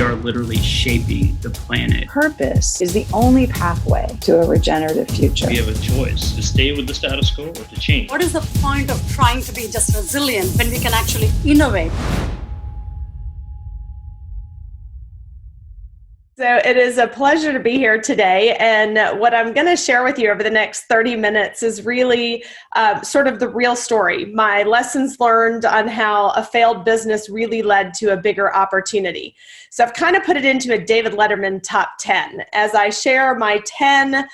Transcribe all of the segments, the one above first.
are literally shaping the planet. Purpose is the only pathway to a regenerative future. We have a choice to stay with the status quo or to change. What is the point of trying to be just resilient when we can actually innovate? So it is a pleasure to be here today. And what I'm going to share with you over the next 30 minutes is really sort of the real story. My lessons learned on how a failed business really led to a bigger opportunity. So I've kind of put it into a David Letterman top 10 as I share my 10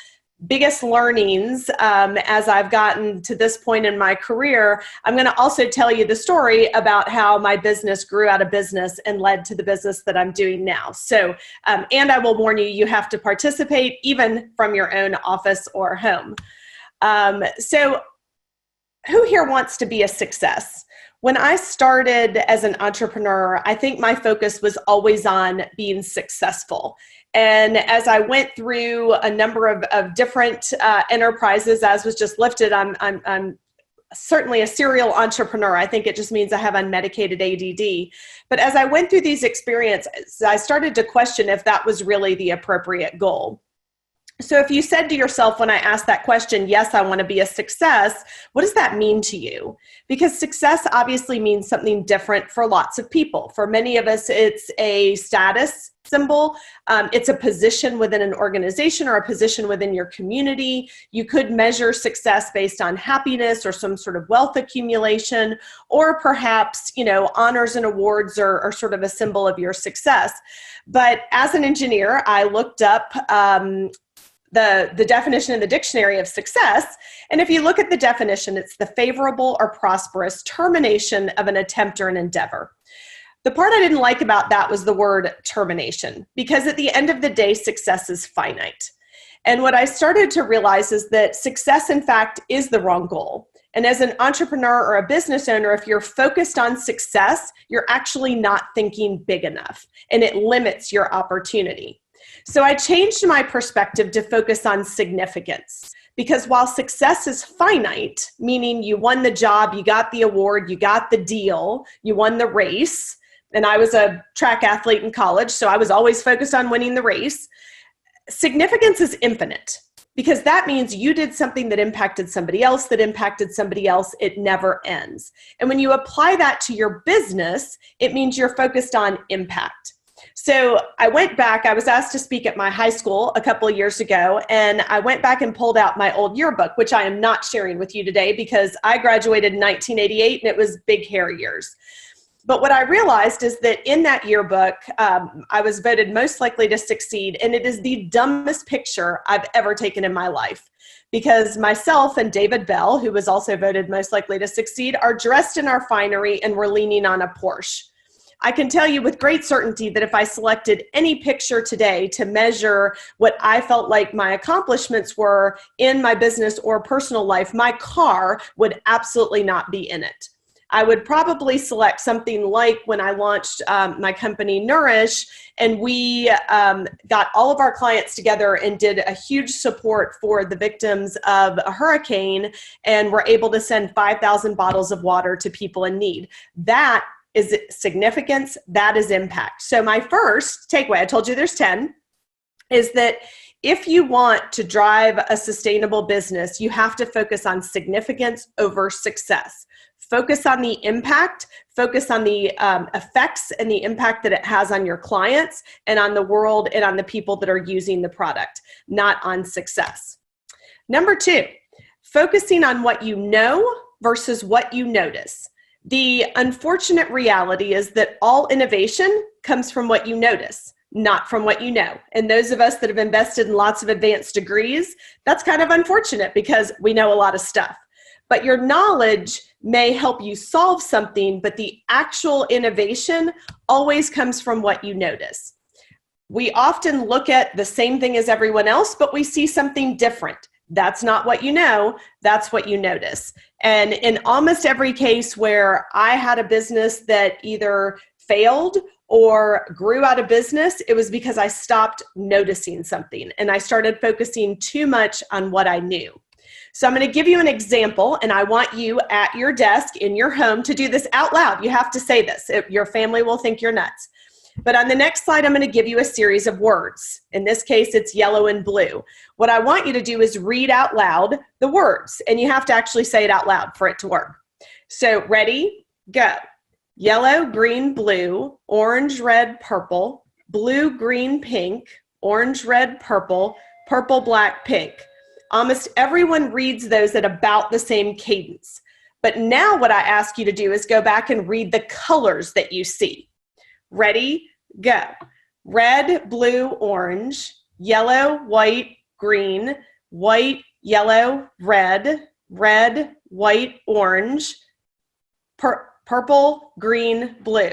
biggest learnings as I've gotten to this point in my career. I'm going to also tell you the story about how my business grew out of business and led to the business that I'm doing now. So, and I will warn you, you have to participate even from your own office or home. So who here wants to be a success? When I started as an entrepreneur, I think my focus was always on being successful. And as I went through a number of different enterprises, as was just lifted, I'm certainly a serial entrepreneur. I think it just means I have unmedicated ADD. But as I went through these experiences, I started to question if that was really the appropriate goal. So if you said to yourself when I asked that question, yes, I want to be a success, what does that mean to you? Because success obviously means something different for lots of people. For many of us, it's a status symbol. It's a position within an organization or a position within your community. You could measure success based on happiness or some sort of wealth accumulation, or perhaps, honors and awards are sort of a symbol of your success. But as an engineer, I looked up the definition in the dictionary of success. And if you look at the definition, it's the favorable or prosperous termination of an attempt or an endeavor. The part I didn't like about that was the word termination, because at the end of the day, success is finite. And what I started to realize is that success, in fact, is the wrong goal. And as an entrepreneur or a business owner, if you're focused on success, you're actually not thinking big enough, and it limits your opportunity. So I changed my perspective to focus on significance, because while success is finite, meaning you won the job, you got the award, you got the deal, you won the race, and I was a track athlete in college, so I was always focused on winning the race. Significance is infinite, because that means you did something that impacted somebody else, it never ends. And when you apply that to your business, it means you're focused on impact. So I went back, I was asked to speak at my high school a couple of years ago, and I went back and pulled out my old yearbook, which I am not sharing with you today because I graduated in 1988 and it was big hair years. But what I realized is that in that yearbook, I was voted most likely to succeed, and it is the dumbest picture I've ever taken in my life, because myself and David Bell, who was also voted most likely to succeed, are dressed in our finery and we're leaning on a Porsche. I can tell you with great certainty that if I selected any picture today to measure what I felt like my accomplishments were in my business or personal life, my car would absolutely not be in it. I would probably select something like when I launched my company Nourish, and we got all of our clients together and did a huge support for the victims of a hurricane, and were able to send 5,000 bottles of water to people in need. That is significance, that is impact. So my first takeaway, I told you there's 10, is that if you want to drive a sustainable business, you have to focus on significance over success. Focus on the impact, focus on the effects and the impact that it has on your clients and on the world and on the people that are using the product, not on success. Number 2, focusing on what you know versus what you notice. The unfortunate reality is that all innovation comes from what you notice, not from what you know. And those of us that have invested in lots of advanced degrees, that's kind of unfortunate because we know a lot of stuff. But your knowledge may help you solve something, but the actual innovation always comes from what you notice. We often look at the same thing as everyone else, but we see something different. That's not what you know, that's what you notice. And in almost every case where I had a business that either failed or grew out of business, it was because I stopped noticing something and I started focusing too much on what I knew. So I'm going to give you an example, and I want you at your desk in your home to do this out loud. You have to say this. Your family will think you're nuts. But on the next slide, I'm going to give you a series of words. In this case, it's yellow and blue. What I want you to do is read out loud the words, and you have to actually say it out loud for it to work. So ready, go. Yellow, green, blue, orange, red, purple, blue, green, pink, orange, red, purple, purple, black, pink. Almost everyone reads those at about the same cadence. But now what I ask you to do is go back and read the colors that you see. Ready, go. Red, blue, orange, yellow, white, green, white, yellow, red, red, white, orange, purple, green, blue.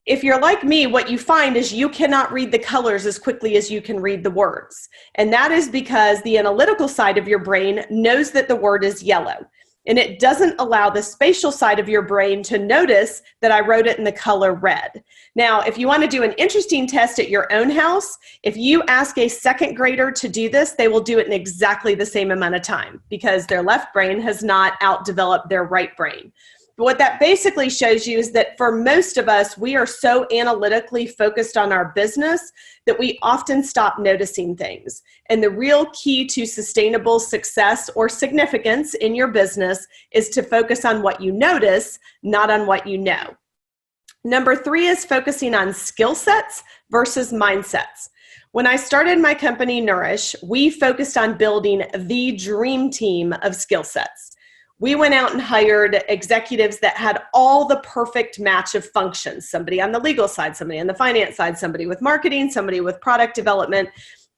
If you're like me, what you find is you cannot read the colors as quickly as you can read the words. And that is because the analytical side of your brain knows that the word is yellow. And it doesn't allow the spatial side of your brain to notice that I wrote it in the color red. Now, if you want to do an interesting test at your own house, if you ask a second grader to do this, they will do it in exactly the same amount of time because their left brain has not outdeveloped their right brain. But what that basically shows you is that for most of us, we are so analytically focused on our business that we often stop noticing things. And the real key to sustainable success or significance in your business is to focus on what you notice, not on what you know. Number 3 is focusing on skill sets versus mindsets. When I started my company, Nourish, we focused on building the dream team of skill sets. We went out and hired executives that had all the perfect match of functions. Somebody on the legal side, somebody on the finance side, somebody with marketing, somebody with product development.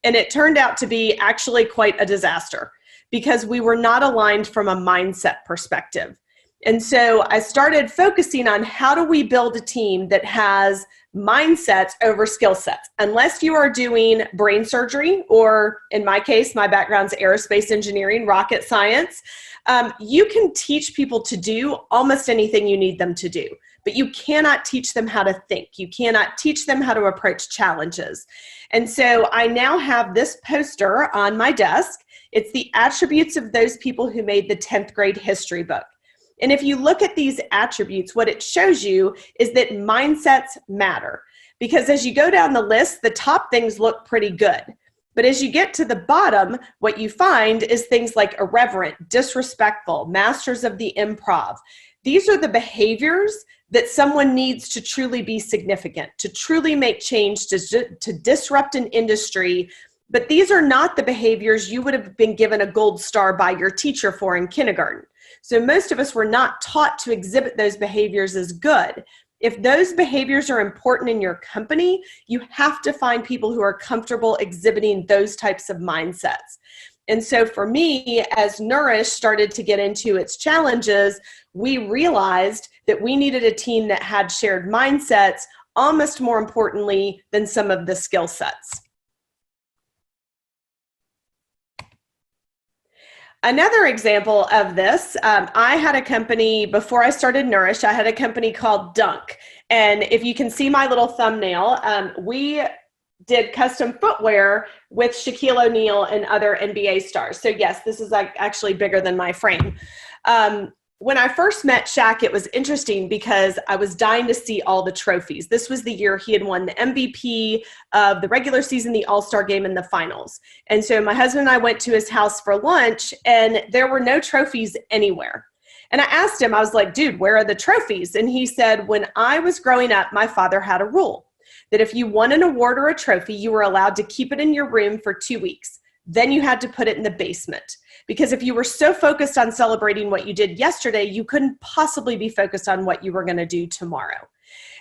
And it turned out to be actually quite a disaster because we were not aligned from a mindset perspective. And so I started focusing on how do we build a team that has mindsets over skill sets. Unless you are doing brain surgery, or in my case, my background's aerospace engineering, rocket science, you can teach people to do almost anything you need them to do, but you cannot teach them how to think. You cannot teach them how to approach challenges. And so I now have this poster on my desk. It's the attributes of those people who made the 10th grade history book. And if you look at these attributes, what it shows you is that mindsets matter. Because as you go down the list, the top things look pretty good. But as you get to the bottom, what you find is things like irreverent, disrespectful, masters of the improv. These are the behaviors that someone needs to truly be significant, to truly make change, to disrupt an industry. But these are not the behaviors you would have been given a gold star by your teacher for in kindergarten. So most of us were not taught to exhibit those behaviors as good. If those behaviors are important in your company, you have to find people who are comfortable exhibiting those types of mindsets. And so for me, as Nourish started to get into its challenges, we realized that we needed a team that had shared mindsets, almost more importantly than some of the skill sets. Another example of this, I had a company, before I started Nourish, I had a company called Dunk. And if you can see my little thumbnail, we did custom footwear with Shaquille O'Neal and other NBA stars. So yes, this is actually bigger than my frame. When I first met Shaq, it was interesting because I was dying to see all the trophies. This was the year he had won the MVP of the regular season, the All-Star game, and the finals. And so my husband and I went to his house for lunch, and there were no trophies anywhere. And I asked him, I was like, dude, where are the trophies? And he said, when I was growing up, my father had a rule that if you won an award or a trophy, you were allowed to keep it in your room for 2 weeks. Then you had to put it in the basement. Because if you were so focused on celebrating what you did yesterday, you couldn't possibly be focused on what you were going to do tomorrow.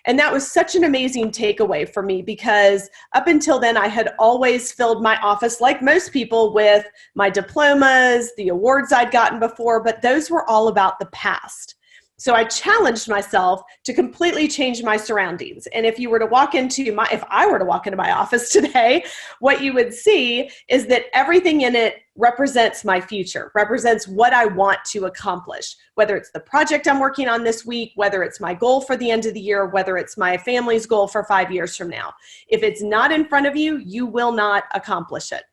And that was such an amazing takeaway for me because up until then, I had always filled my office, like most people, with my diplomas, the awards I'd gotten before, but those were all about the past. So I challenged myself to completely change my surroundings. And if I were to walk into my office today, what you would see is that everything in it represents my future, represents what I want to accomplish, whether it's the project I'm working on this week, whether it's my goal for the end of the year, whether it's my family's goal for 5 years from now. If it's not in front of you, you will not accomplish it.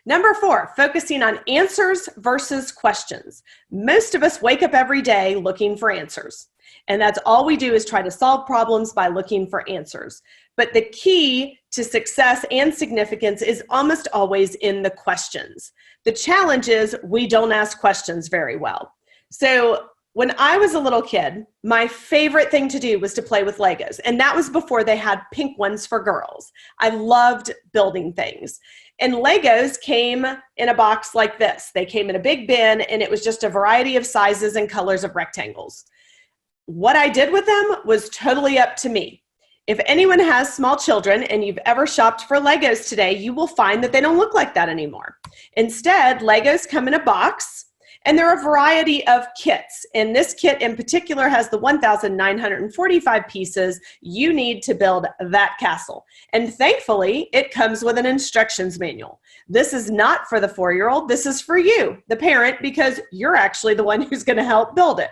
Number 4, focusing on answers versus questions. Most of us wake up every day looking for answers. And that's all we do, is try to solve problems by looking for answers. But the key to success and significance is almost always in the questions. The challenge is we don't ask questions very well. So when I was a little kid, my favorite thing to do was to play with Legos. And that was before they had pink ones for girls. I loved building things. And Legos came in a box like this. They came in a big bin, and it was just a variety of sizes and colors of rectangles. What I did with them was totally up to me. If anyone has small children and you've ever shopped for Legos today, you will find that they don't look like that anymore. Instead, Legos come in a box, and there are a variety of kits. And this kit in particular has the 1,945 pieces you need to build that castle. And thankfully, it comes with an instructions manual. This is not for the 4-year-old. This is for you, the parent, because you're actually the one who's going to help build it.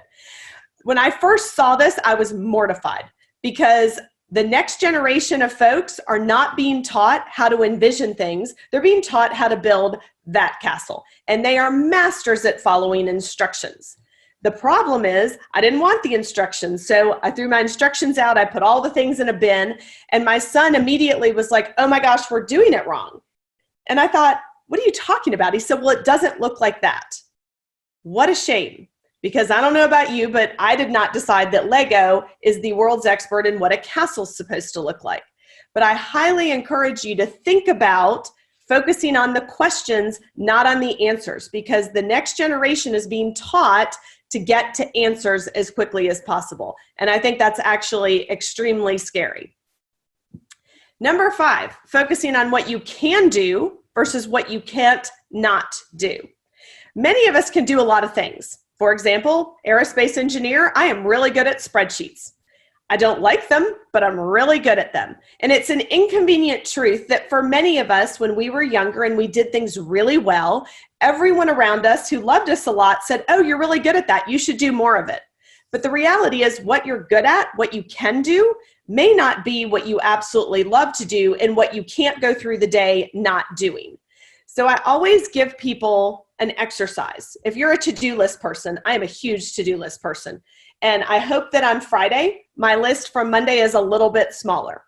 When I first saw this, I was mortified, because the next generation of folks are not being taught how to envision things. They're being taught how to build that castle. And they are masters at following instructions. The problem is I didn't want the instructions. So I threw my instructions out. I put all the things in a bin. And my son immediately was like, oh my gosh, we're doing it wrong. And I thought, what are you talking about? He said, well, it doesn't look like that. What a shame. Because I don't know about you, but I did not decide that Lego is the world's expert in what a castle's supposed to look like. But I highly encourage you to think about focusing on the questions, not on the answers, because the next generation is being taught to get to answers as quickly as possible. And I think that's actually extremely scary. Number 5, focusing on what you can do versus what you can't not do. Many of us can do a lot of things. For example, aerospace engineer, I am really good at spreadsheets. I don't like them, but I'm really good at them. And it's an inconvenient truth that for many of us, when we were younger and we did things really well, everyone around us who loved us a lot said, oh, you're really good at that. You should do more of it. But the reality is what you're good at, what you can do, may not be what you absolutely love to do and what you can't go through the day not doing. So I always give people an exercise. If you're a to-do list person, I am a huge to-do list person. And I hope that on Friday, my list from Monday is a little bit smaller.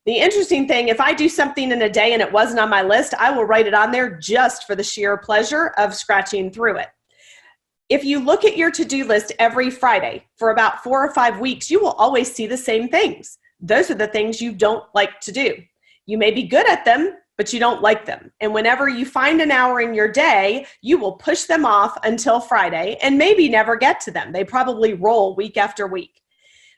The interesting thing, if I do something in a day and it wasn't on my list, I will write it on there just for the sheer pleasure of scratching through it. If you look at your to-do list every Friday for about 4 or 5 weeks, you will always see the same things. Those are the things you don't like to do. You may be good at them, but you don't like them. And whenever you find an hour in your day, you will push them off until Friday and maybe never get to them. They probably roll week after week.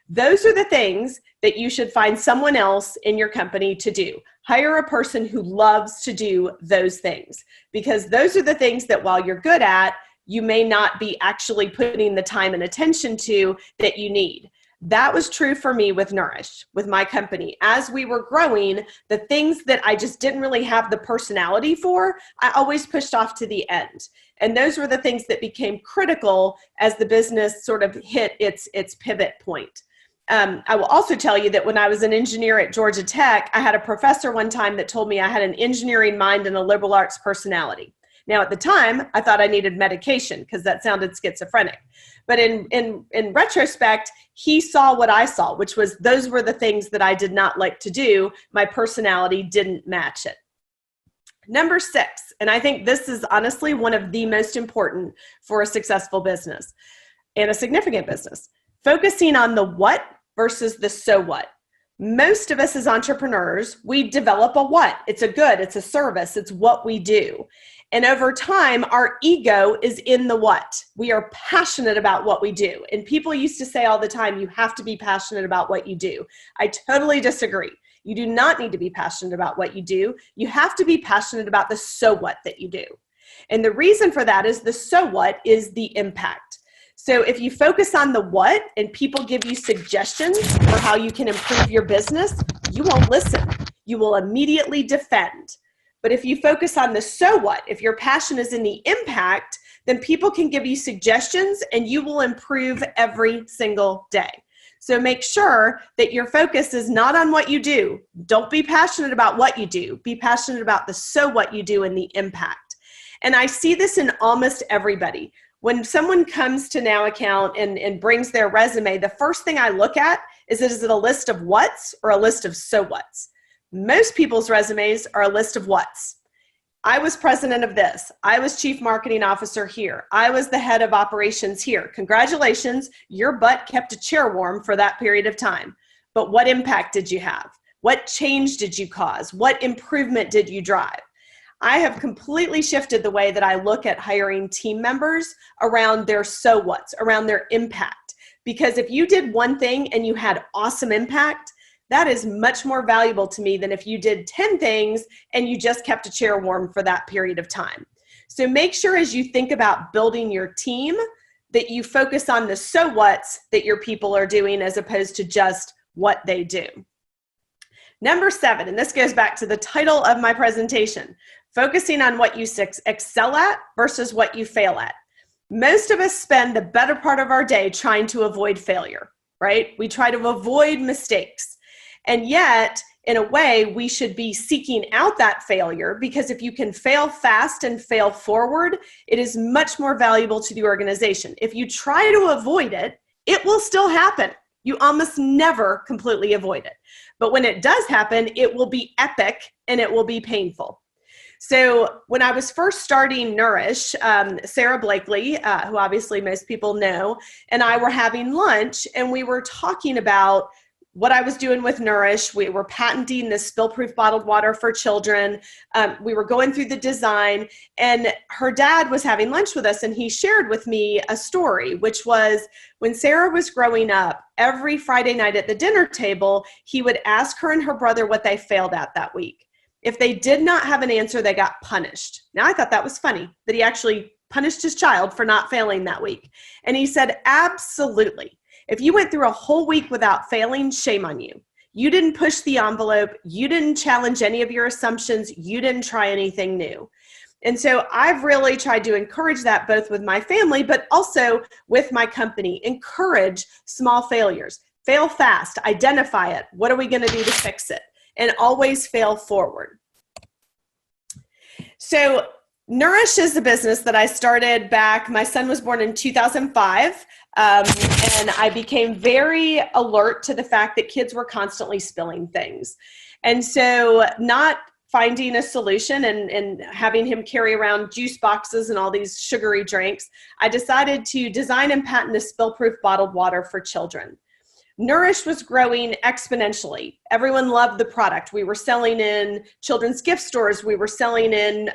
Those are the things that you should find someone else in your company to do. Hire a person who loves to do those things, because those are the things that while you're good at, you may not be actually putting the time and attention to that you need. That was true for me with Nourish, with my company. As we were growing, the things that I just didn't really have the personality for, I always pushed off to the end. And those were the things that became critical as the business sort of hit its pivot point. I will also tell you that when I was an engineer at Georgia Tech, I had a professor one time that told me I had an engineering mind and a liberal arts personality. Now, at the time, I thought I needed medication because that sounded schizophrenic. But in retrospect, he saw what I saw, which was those were the things that I did not like to do. My personality didn't match it. Number 6, and I think this is honestly one of the most important for a successful business and a significant business, focusing on the what versus the so what. Most of us as entrepreneurs, we develop a what. It's a good, it's a service, it's what we do. And over time, our ego is in the what. We are passionate about what we do. And people used to say all the time, you have to be passionate about what you do. I totally disagree. You do not need to be passionate about what you do. You have to be passionate about the so what that you do. And the reason for that is the so what is the impact. So if you focus on the what and people give you suggestions for how you can improve your business, you won't listen. You will immediately defend. But if you focus on the so what, if your passion is in the impact, then people can give you suggestions and you will improve every single day. So make sure that your focus is not on what you do. Don't be passionate about what you do. Be passionate about the so what you do and the impact. And I see this in almost everybody. When someone comes to NOWaccount and brings their resume, the first thing I look at is it a list of what's or a list of so what's? Most people's resumes are a list of what's. I was president of this. I was chief marketing officer here. I was the head of operations here. Congratulations, your butt kept a chair warm for that period of time. But what impact did you have? What change did you cause? What improvement did you drive? I have completely shifted the way that I look at hiring team members around their so what's, around their impact. Because if you did one thing and you had awesome impact, that is much more valuable to me than if you did 10 things and you just kept a chair warm for that period of time. So make sure as you think about building your team that you focus on the so what's that your people are doing as opposed to just what they do. Number 7, and this goes back to the title of my presentation, focusing on what you excel at versus what you fail at. Most of us spend the better part of our day trying to avoid failure, right? We try to avoid mistakes. And yet, in a way, we should be seeking out that failure, because if you can fail fast and fail forward, it is much more valuable to the organization. If you try to avoid it, it will still happen. You almost never completely avoid it. But when it does happen, it will be epic and it will be painful. So when I was first starting Nourish, Sarah Blakely, who obviously most people know, and I were having lunch, and we were talking about what I was doing with Nourish. We were patenting this spill-proof bottled water for children. We were going through the design, and her dad was having lunch with us, and he shared with me a story, which was when Sarah was growing up, every Friday night at the dinner table, he would ask her and her brother what they failed at that week. If they did not have an answer, they got punished. Now, I thought that was funny, that he actually punished his child for not failing that week. And he said, absolutely. If you went through a whole week without failing, shame on you. You didn't push the envelope. You didn't challenge any of your assumptions. You didn't try anything new. And so I've really tried to encourage that both with my family, but also with my company. Encourage small failures. Fail fast. Identify it. What are we going to do to fix it? And always fail forward. So Nourish is a business that I started back. My son was born in 2005. And I became very alert to the fact that kids were constantly spilling things. And so not finding a solution and having him carry around juice boxes and all these sugary drinks, I decided to design and patent a spill-proof bottled water for children. Nourish was growing exponentially. Everyone loved the product. We were selling in children's gift stores. We were selling in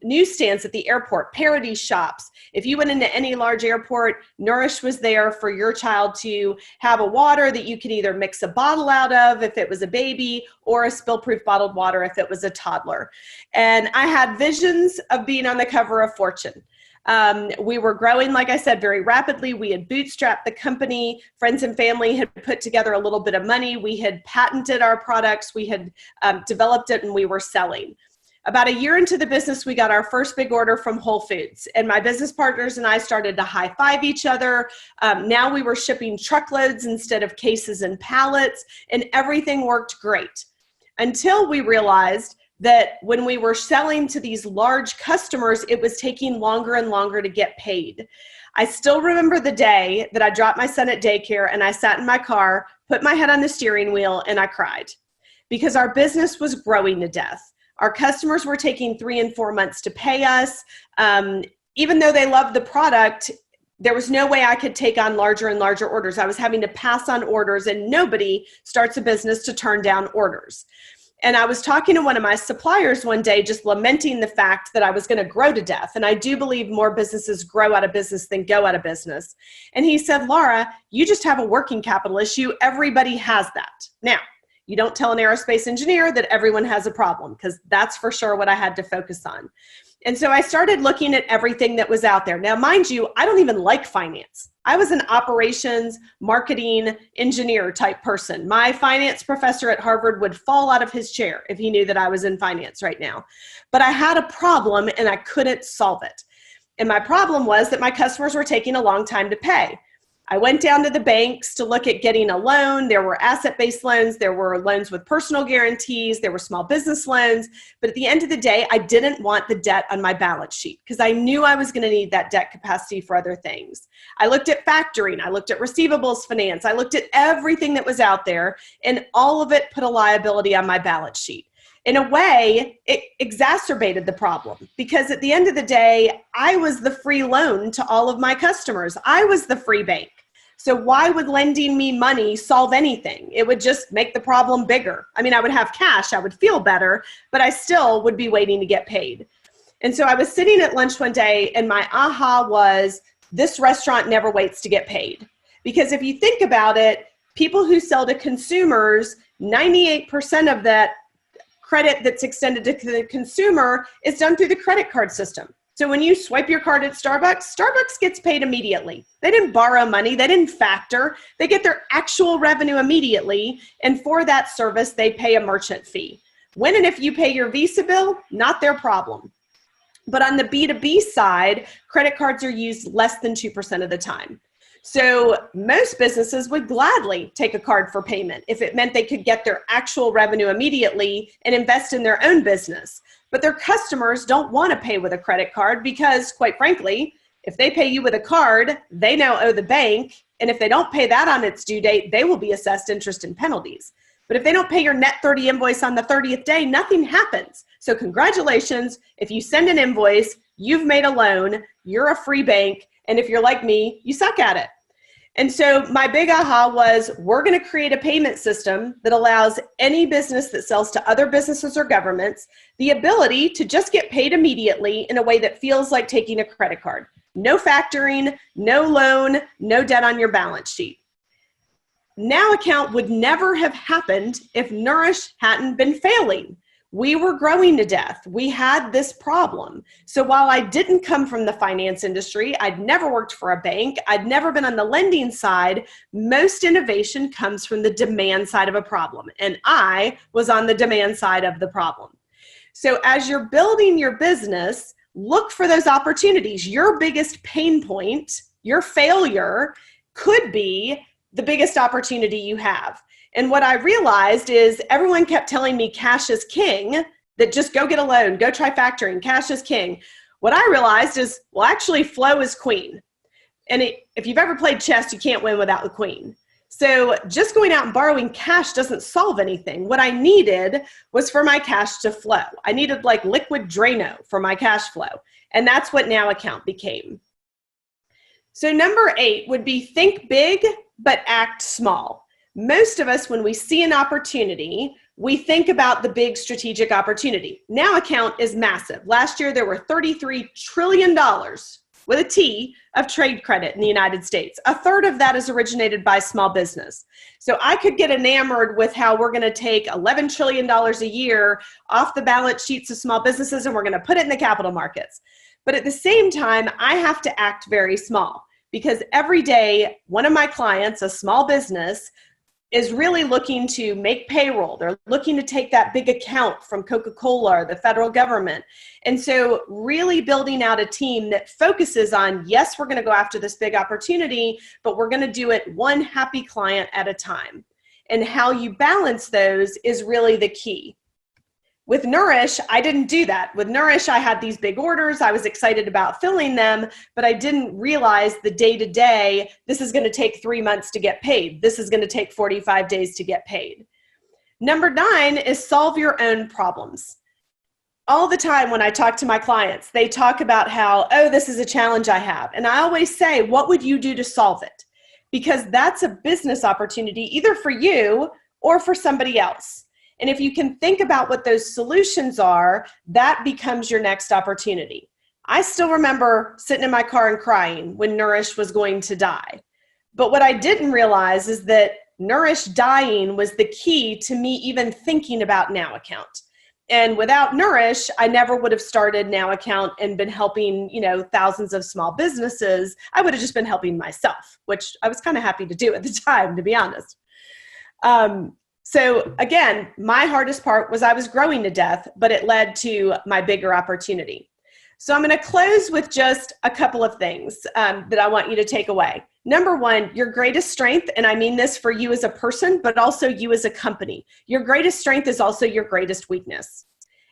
newsstands at the airport, parody shops. If you went into any large airport, Nourish was there for your child to have a water that you could either mix a bottle out of if it was a baby, or a spill-proof bottled water if it was a toddler. And I had visions of being on the cover of Fortune. We were growing, like I said, very rapidly. We had bootstrapped the company. Friends and family had put together a little bit of money. We had patented our products. We had developed it, and we were selling. About a year into the business, we got our first big order from Whole Foods, and my business partners and I started to high-five each other. Now we were shipping truckloads instead of cases and pallets, and everything worked great until we realized that when we were selling to these large customers, it was taking longer and longer to get paid. I still remember the day that I dropped my son at daycare and I sat in my car, put my head on the steering wheel, and I cried because our business was growing to death. Our customers were taking 3 and 4 months to pay us. Even though they loved the product, there was no way I could take on larger and larger orders. I was having to pass on orders, and nobody starts a business to turn down orders. And I was talking to one of my suppliers one day, just lamenting the fact that I was going to grow to death. And I do believe more businesses grow out of business than go out of business. And he said, Laura, you just have a working capital issue. Everybody has that. Now, you don't tell an aerospace engineer that everyone has a problem, because that's for sure what I had to focus on. And so I started looking at everything that was out there. Now, mind you, I don't even like finance. I was an operations, marketing, engineer type person. My finance professor at Harvard would fall out of his chair if he knew that I was in finance right now. But I had a problem and I couldn't solve it. And my problem was that my customers were taking a long time to pay. I went down to the banks to look at getting a loan. There were asset-based loans. There were loans with personal guarantees. There were small business loans. But at the end of the day, I didn't want the debt on my balance sheet because I knew I was going to need that debt capacity for other things. I looked at factoring. I looked at receivables finance. I looked at everything that was out there, and all of it put a liability on my balance sheet. In a way, it exacerbated the problem because at the end of the day, I was the free loan to all of my customers. I was the free bank. So why would lending me money solve anything? It would just make the problem bigger. I mean, I would have cash, I would feel better, but I still would be waiting to get paid. And so I was sitting at lunch one day and my aha was, this restaurant never waits to get paid. Because if you think about it, people who sell to consumers, 98% of that credit that's extended to the consumer is done through the credit card system. So when you swipe your card at Starbucks, Starbucks gets paid immediately. They didn't borrow money. They didn't factor. They get their actual revenue immediately. And for that service, they pay a merchant fee. When and if you pay your Visa bill, not their problem. But on the B2B side, credit cards are used less than 2% of the time. So most businesses would gladly take a card for payment if it meant they could get their actual revenue immediately and invest in their own business. But their customers don't want to pay with a credit card because, quite frankly, if they pay you with a card, they now owe the bank. And if they don't pay that on its due date, they will be assessed interest and penalties. But if they don't pay your net 30 invoice on the 30th day, nothing happens. So congratulations. If you send an invoice, you've made a loan, you're a free bank. And if you're like me, you suck at it. And so my big aha was, we're going to create a payment system that allows any business that sells to other businesses or governments the ability to just get paid immediately in a way that feels like taking a credit card. No factoring, no loan, no debt on your balance sheet. NOWaccount would never have happened if Nourish hadn't been failing. We were growing to death. We had this problem. So while I didn't come from the finance industry, I'd never worked for a bank, I'd never been on the lending side, most innovation comes from the demand side of a problem. And I was on the demand side of the problem. So as you're building your business, look for those opportunities. Your biggest pain point, your failure, could be the biggest opportunity you have. And what I realized is everyone kept telling me cash is king, that just go get a loan, go try factoring, cash is king. What I realized is, well, actually flow is queen. And if you've ever played chess, you can't win without the queen. So just going out and borrowing cash doesn't solve anything. What I needed was for my cash to flow. I needed like liquid Drano for my cash flow. And that's what NOWaccount became. So number 8 would be think big, but act small. Most of us, when we see an opportunity, we think about the big strategic opportunity. NOWaccount is massive. Last year, there were $33 trillion with a T of trade credit in the United States. A third of that is originated by small business. So I could get enamored with how we're going to take $11 trillion a year off the balance sheets of small businesses and we're going to put it in the capital markets. But at the same time, I have to act very small because every day, one of my clients, a small business, is really looking to make payroll. They're looking to take that big account from Coca-Cola or the federal government. And so really building out a team that focuses on, yes, we're going to go after this big opportunity, but we're going to do it one happy client at a time. And how you balance those is really the key. With Nourish, I didn't do that. With Nourish, I had these big orders. I was excited about filling them, but I didn't realize the day-to-day, this is going to take 3 months to get paid. This is going to take 45 days to get paid. Number 9 is solve your own problems. All the time when I talk to my clients, they talk about how, oh, this is a challenge I have. And I always say, what would you do to solve it? Because that's a business opportunity either for you or for somebody else. And if you can think about what those solutions are, that becomes your next opportunity. I still remember sitting in my car and crying when Nourish was going to die. But what I didn't realize is that Nourish dying was the key to me even thinking about NOWaccount. And without Nourish, I never would have started NOWaccount and been helping, thousands of small businesses. I would have just been helping myself, which I was kind of happy to do at the time, to be honest. So again, my hardest part was I was growing to death, but it led to my bigger opportunity. So I'm going to close with just a couple of things that I want you to take away. Number one, your greatest strength, and I mean this for you as a person, but also you as a company. Your greatest strength is also your greatest weakness.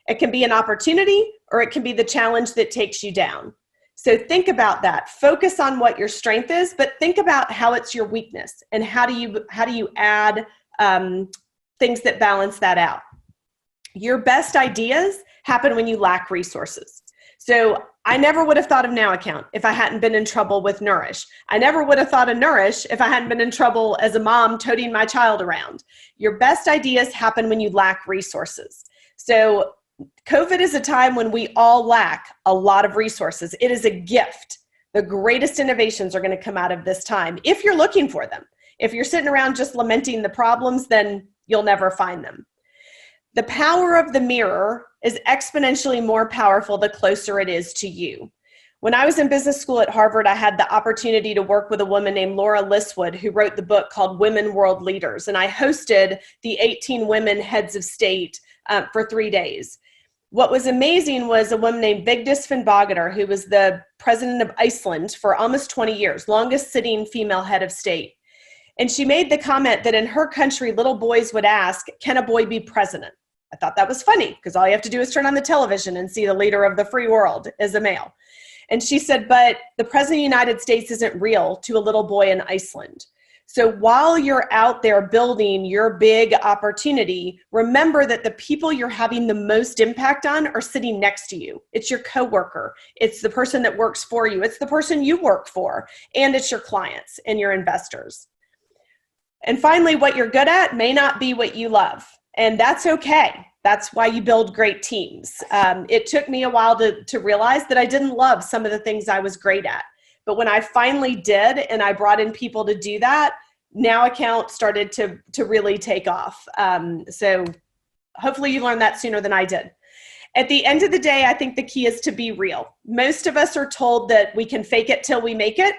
It can be an opportunity or it can be the challenge that takes you down. So think about that. Focus on what your strength is, but think about how it's your weakness and how do you add things that balance that out. Your best ideas happen when you lack resources. So I never would have thought of NOWaccount if I hadn't been in trouble with Nourish. I never would have thought of Nourish if I hadn't been in trouble as a mom toting my child around. Your best ideas happen when you lack resources. So COVID is a time when we all lack a lot of resources. It is a gift. The greatest innovations are going to come out of this time if you're looking for them. If you're sitting around just lamenting the problems, then you'll never find them. The power of the mirror is exponentially more powerful the closer it is to you. When I was in business school at Harvard, I had the opportunity to work with a woman named Laura Liswood, who wrote the book called Women World Leaders. And I hosted the 18 women heads of state for 3 days. What was amazing was a woman named Vigdis Finnbogadr, who was the president of Iceland for almost 20 years, longest sitting female head of state. And she made the comment that in her country, little boys would ask, can a boy be president? I thought that was funny because all you have to do is turn on the television and see the leader of the free world is a male. And she said, but the president of the United States isn't real to a little boy in Iceland. So while you're out there building your big opportunity, remember that the people you're having the most impact on are sitting next to you. It's your coworker. It's the person that works for you. It's the person you work for. And it's your clients and your investors. And finally, what you're good at may not be what you love. And that's okay. That's why you build great teams. It took me a while to realize that I didn't love some of the things I was great at. But when I finally did, and I brought in people to do that, NOWaccount started to really take off. So hopefully you learned that sooner than I did. At the end of the day, I think the key is to be real. Most of us are told that we can fake it till we make it.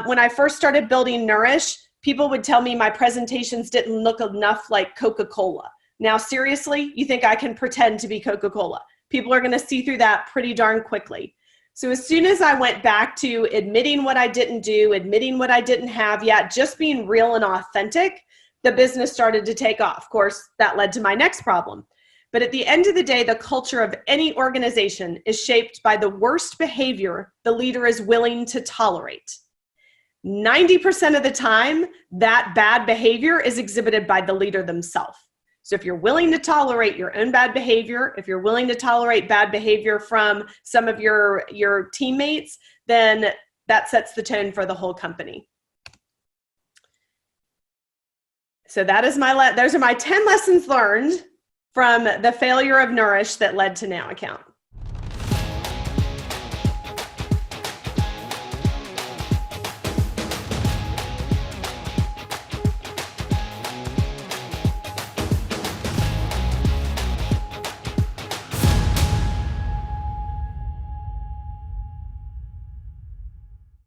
When I first started building Nourish, people would tell me my presentations didn't look enough like Coca-Cola. Now, seriously, you think I can pretend to be Coca-Cola? People are going to see through that pretty darn quickly. So as soon as I went back to admitting what I didn't do, admitting what I didn't have yet, just being real and authentic, the business started to take off. Of course, that led to my next problem. But at the end of the day, the culture of any organization is shaped by the worst behavior the leader is willing to tolerate. 90% of the time, that bad behavior is exhibited by the leader themselves. So if you're willing to tolerate your own bad behavior, if you're willing to tolerate bad behavior from some of your teammates, then that sets the tone for the whole company. So that is those are my 10 lessons learned from the failure of Nourish that led to NOWaccount.